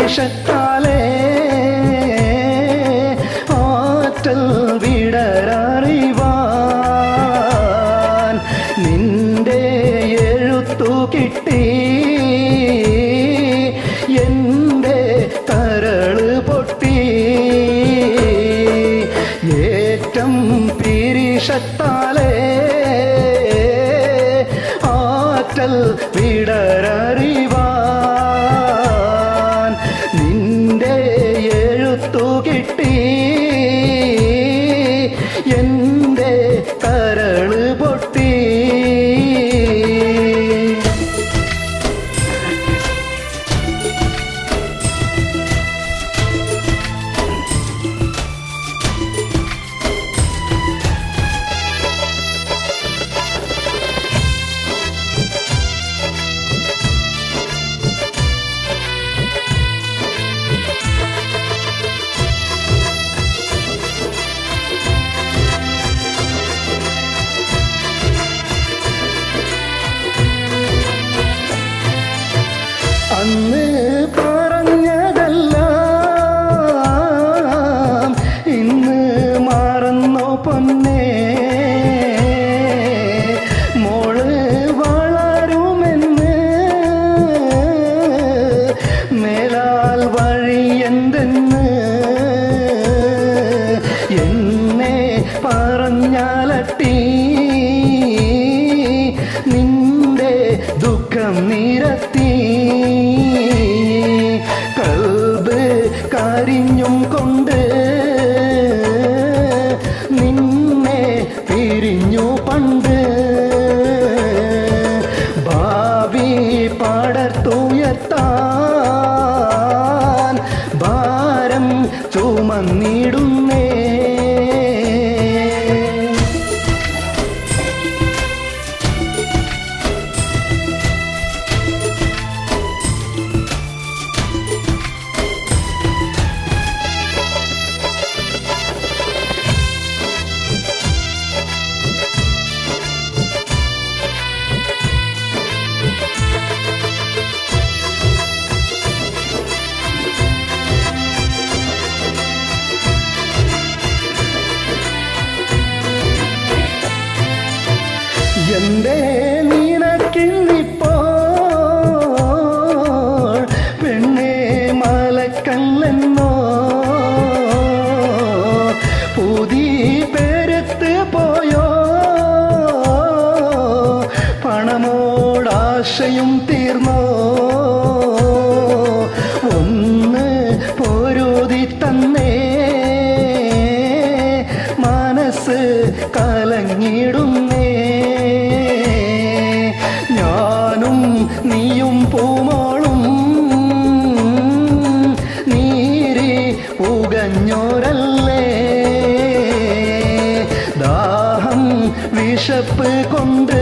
പിരിശത്താലേ ആറ്റൽ വിടരറിവാൻ നിന്റെ എഴുത്തു കിട്ടി എൻ്റെ കരള് പൊട്ടി ഏറ്റം പിരിശത്താലേ ആറ്റൽ വിടരറിവാൻ നിന്റെ എഴുത്തു കിട്ടി എൻ്റെ കരള് പൊട്ടി അന്ന് പറഞ്ഞതെല്ലാം ഇന്ന് മറന്നോ പൊന്നേ മോള് വളരുമെന്ന് മേലാൽ വഴിയെന്തെന്ന് എന്നെ പറഞ്ഞാലട്ടി നിന്റെ ദുഃഖം നിരത്തി കൽബ് കരിഞ്ഞും കൊണ്ട് നിന്നെ പിരിഞ്ഞു പണ്ട് ഭാവി പടർത്തുയർത്താൻ ഭാരം ചുമന്നിടുന്നേ എന്റെ നിനക്കിന്നിപ്പോൾ പെണ്ണെ മലക്കല്ലെന്നോ പുതി പെരുത്ത് പോയോ പണമോടാശയും തീർന്നോ ഒന്ന് പൊരുതി തന്നേ മനസ്സ് കലങ്ങിടുന്നേ ഞാനും നീയും പൂമോളും നീരി പുകഞ്ഞോരല്ലേ ദാഹം വിശപ്പ് കൊണ്ട്